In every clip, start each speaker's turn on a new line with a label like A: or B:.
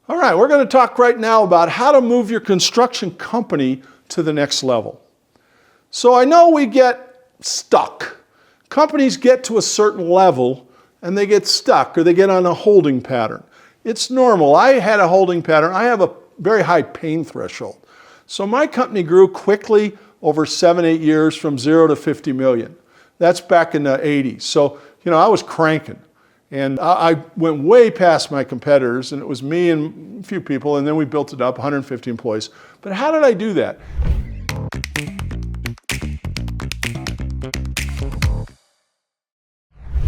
A: All right, we're going to talk right now about how to move your construction company to the next level. So I know we get stuck. Companies get to a certain level and they get stuck or they get on a holding pattern. It's normal. I had a holding pattern. I have a very high pain threshold. So my company grew quickly over 7-8 years from 0 to 50 million. That's back in the 80s. So, I was cranking. And I went way past my competitors, and it was me and a few people, and then we built it up, 150 employees. But how did I do that?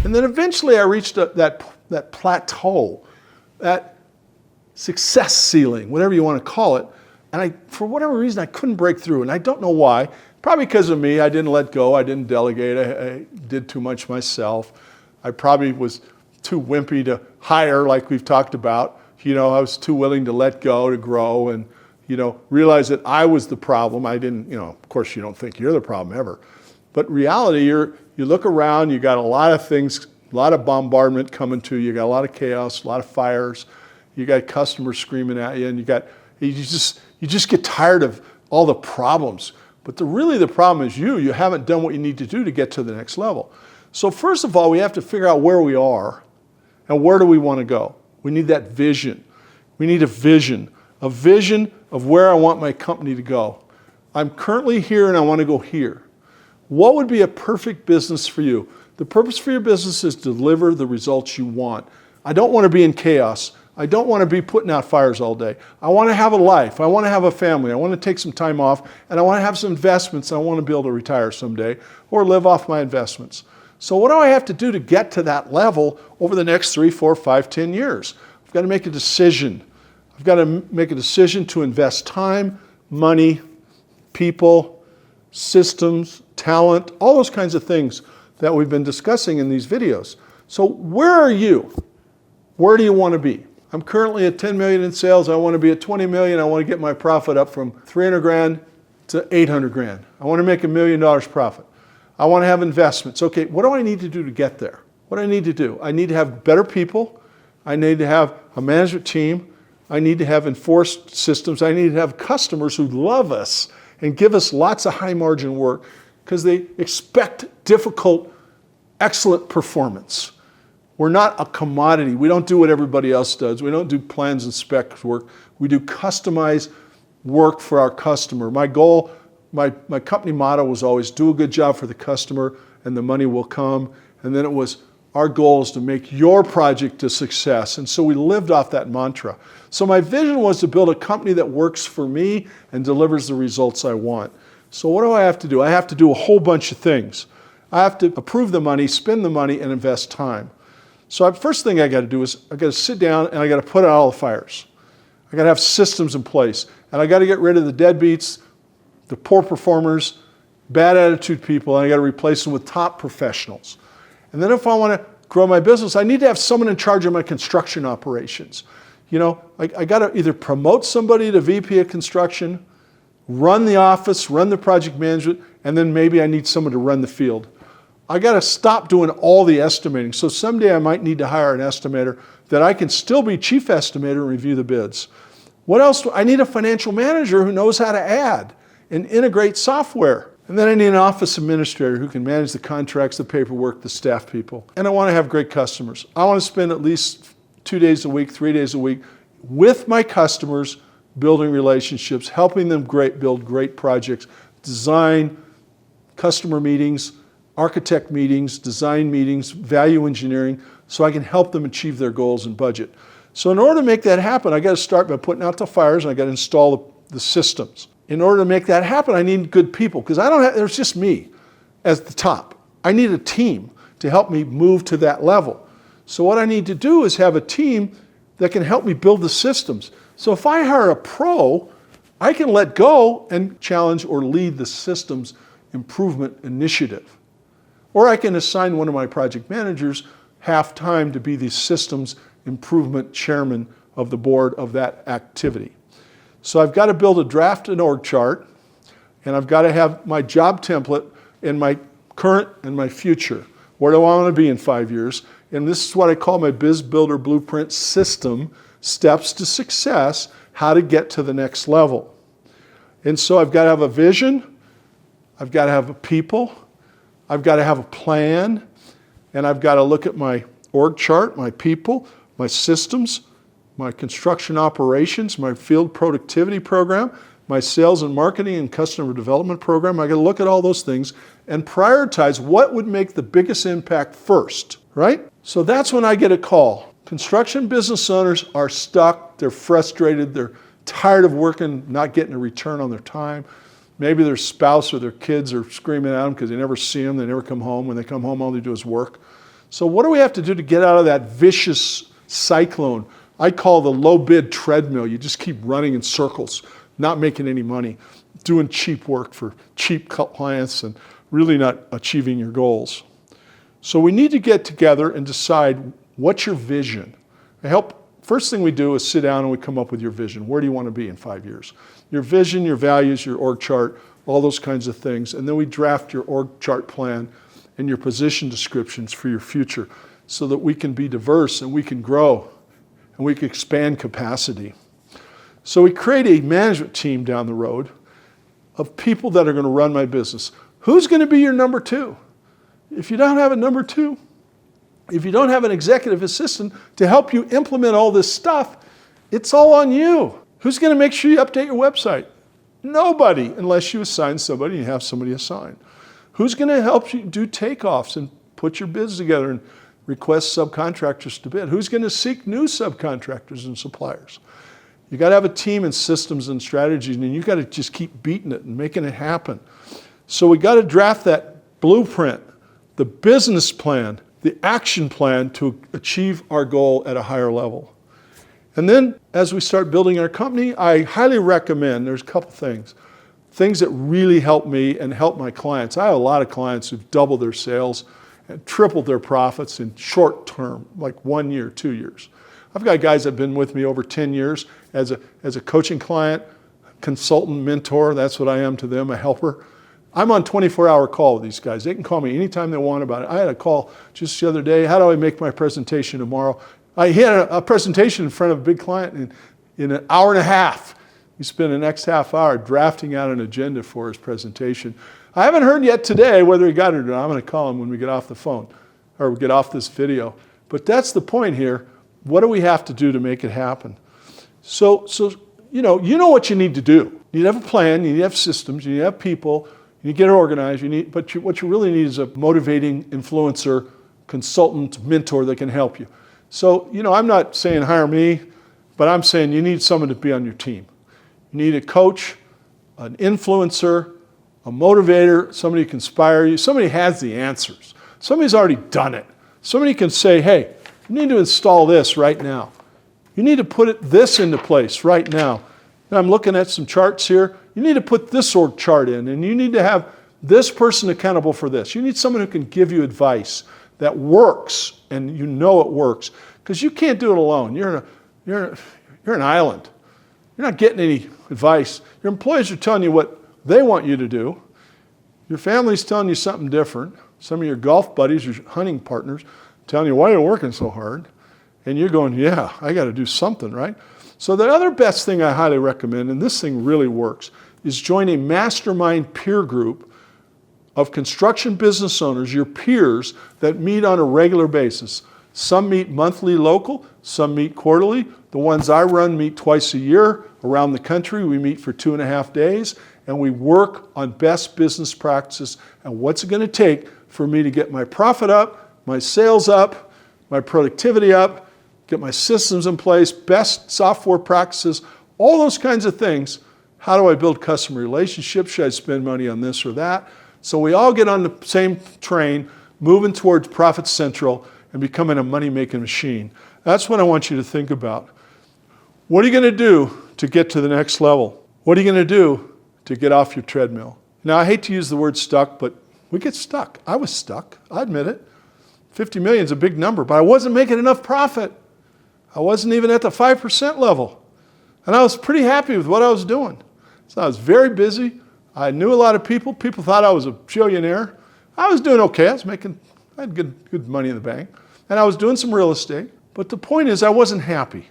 A: And then eventually I reached that plateau, that success ceiling, whatever you want to call it. And for whatever reason, I couldn't break through. And I don't know why. Probably because of me. I didn't let go. I didn't delegate. I did too much myself. I probably was too wimpy to hire, like we've talked about. I was too willing to let go, to grow, and realize that I was the problem. I didn't, of course you don't think you're the problem ever. But reality, you look around, you got a lot of things, a lot of bombardment coming to you, you got a lot of chaos, a lot of fires, you got customers screaming at you, and you just get tired of all the problems. But really the problem is you haven't done what you need to do to get to the next level. So first of all, we have to figure out where we are and where do we want to go. We need that vision. We need a vision of where I want my company to go. I'm currently here and I want to go here. What would be a perfect business for you? The purpose for your business is to deliver the results you want. I don't want to be in chaos. I don't want to be putting out fires all day. I want to have a life. I want to have a family. I want to take some time off, and I want to have some investments. I want to be able to retire someday or live off my investments. So what do I have to do to get to that level over the next 3, 4, 5, 10 years? I've got to make a decision. I've got to make a decision to invest time, money, people, systems, talent, all those kinds of things that we've been discussing in these videos. So where are you? Where do you want to be? I'm currently at 10 million in sales. I want to be at 20 million. I want to get my profit up from 300 grand to 800 grand. I want to make $1 million profit. I want to have investments. Okay, what do I need to do to get there? What do I need to do? I need to have better people. I need to have a management team. I need to have enforced systems. I need to have customers who love us and give us lots of high margin work because they expect difficult, excellent performance. We're not a commodity. We don't do what everybody else does. We don't do plans and specs work. We do customized work for our customer. My goal, my company motto was always do a good job for the customer and the money will come. And then it was our goal is to make your project a success. And so we lived off that mantra. So my vision was to build a company that works for me and delivers the results I want. So what do I have to do? I have to do a whole bunch of things. I have to approve the money, spend the money, and invest time. So the first thing I got to do is I got to sit down and I got to put out all the fires. I got to have systems in place. And I got to get rid of the deadbeats, the poor performers, bad attitude people, and I got to replace them with top professionals. And then if I want to grow my business, I need to have someone in charge of my construction operations. I got to either promote somebody to VP of construction, run the office, run the project management, and then maybe I need someone to run the field. I got to stop doing all the estimating. So someday I might need to hire an estimator that I can still be chief estimator and review the bids. What else? I need a financial manager who knows how to add and integrate software. And then I need an office administrator who can manage the contracts, the paperwork, the staff people. And I want to have great customers. I want to spend at least 2 days a week, 3 days a week with my customers, building relationships, helping them build great projects, design, customer meetings, architect meetings, design meetings, value engineering, so I can help them achieve their goals and budget. So in order to make that happen, I got to start by putting out the fires and I got to install the systems. In order to make that happen, I need good people because there's just me as the top. I need a team to help me move to that level. So what I need to do is have a team that can help me build the systems. So if I hire a pro, I can let go and challenge or lead the systems improvement initiative. Or I can assign one of my project managers half-time to be the systems improvement chairman of the board of that activity. So I've got to build a draft and org chart, and I've got to have my job template in my current and my future. Where do I want to be in 5 years? And this is what I call my Biz-Builder blueprint system steps to success, how to get to the next level. And so I've got to have a vision, I've got to have a people, I've got to have a plan, and I've got to look at my org chart, my people, my systems, my construction operations, my field productivity program, my sales and marketing and customer development program. I got to look at all those things and prioritize what would make the biggest impact first, right? So that's when I get a call. Construction business owners are stuck, they're frustrated, they're tired of working, not getting a return on their time. Maybe their spouse or their kids are screaming at them because they never see them, they never come home. When they come home, all they do is work. So what do we have to do to get out of that vicious cyclone? I call the low bid treadmill. You just keep running in circles, not making any money, doing cheap work for cheap clients and really not achieving your goals. So we need to get together and decide what's your vision. First thing we do is sit down and we come up with your vision. Where do you want to be in 5 years? Your vision, your values, your org chart, all those kinds of things. And then we draft your org chart plan and your position descriptions for your future so that we can be diverse and we can grow and we can expand capacity. So we create a management team down the road of people that are going to run my business. Who's going to be your number two? If you don't have a number two, if you don't have an executive assistant to help you implement all this stuff, it's all on you. Who's going to make sure you update your website? Nobody, unless you assign somebody and you have somebody assigned. Who's going to help you do takeoffs and put your bids together and request subcontractors to bid? Who's going to seek new subcontractors and suppliers? You got to have a team and systems and strategies, and you got to just keep beating it and making it happen. So we got to draft that blueprint, the business plan, the action plan to achieve our goal at a higher level. And then as we start building our company, I highly recommend, there's a couple things that really help me and help my clients. I have a lot of clients who've doubled their sales and tripled their profits in short term, like 1 year, 2 years. I've got guys that have been with me over 10 years as a coaching client, consultant, mentor. That's what I am to them, a helper. I'm on 24-hour call with these guys. They can call me anytime they want about it. I had a call just the other day. How do I make my presentation tomorrow? I had a presentation in front of a big client in an hour and a half. We spent the next half hour drafting out an agenda for his presentation. I haven't heard yet today whether he got it or not. I'm going to call him when we get off the phone or we get off this video. But that's the point here. What do we have to do to make it happen? So you know what you need to do. You need to have a plan. You need to have systems. You need to have people. You need to get organized. What you really need is a motivating influencer, consultant, mentor that can help you. So, I'm not saying hire me, but I'm saying you need someone to be on your team. You need a coach, an influencer, a motivator, somebody who can inspire you. Somebody has the answers. Somebody's already done it. Somebody can say, hey, you need to install this right now. You need to put this into place right now. And I'm looking at some charts here. You need to put this org chart in, and you need to have this person accountable for this. You need someone who can give you advice that works, and you know it works, because you can't do it alone. You're an island. You're not getting any advice. Your employees are telling you what they want you to do. Your family's telling you something different. Some of your golf buddies, your hunting partners, telling you, why are you working so hard? And you're going, yeah, I got to do something, right? So the other best thing I highly recommend, and this thing really works, is join a mastermind peer group of construction business owners, your peers, that meet on a regular basis. Some meet monthly local, some meet quarterly. The ones I run meet twice a year around the country. We meet for 2.5 days, and we work on best business practices and what's it going to take for me to get my profit up, my sales up, my productivity up, get my systems in place, best software practices, all those kinds of things. How do I build customer relationships? Should I spend money on this or that? So we all get on the same train, moving towards Profit Central and becoming a money-making machine. That's what I want you to think about. What are you going to do to get to the next level? What are you going to do to get off your treadmill? Now, I hate to use the word stuck, but we get stuck. I was stuck. I admit it. 50 million is a big number, but I wasn't making enough profit. I wasn't even at the 5% level. And I was pretty happy with what I was doing. So I was very busy. I knew a lot of people. People thought I was a billionaire. I was doing okay. I had good money in the bank. And I was doing some real estate. But the point is, I wasn't happy.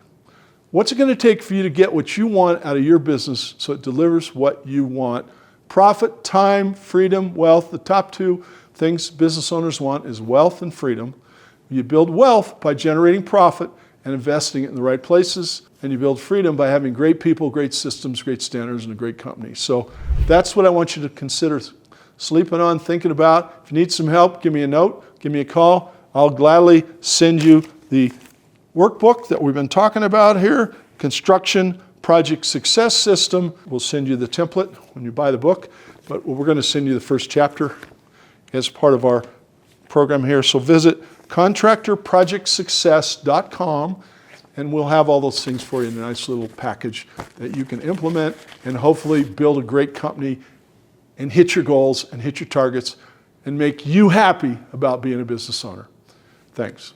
A: What's it going to take for you to get what you want out of your business so it delivers what you want? Profit, time, freedom, wealth. The top two things business owners want is wealth and freedom. You build wealth by generating profit and investing it in the right places. And you build freedom by having great people, great systems, great standards, and a great company. So that's what I want you to consider sleeping on, thinking about. If you need some help, give me a note, give me a call. I'll gladly send you the workbook that we've been talking about here, Construction Project Success System. We'll send you the template when you buy the book, but we're going to send you the first chapter as part of our program here. So visit contractorprojectsuccess.com, and we'll have all those things for you in a nice little package that you can implement and hopefully build a great company and hit your goals and hit your targets and make you happy about being a business owner. Thanks.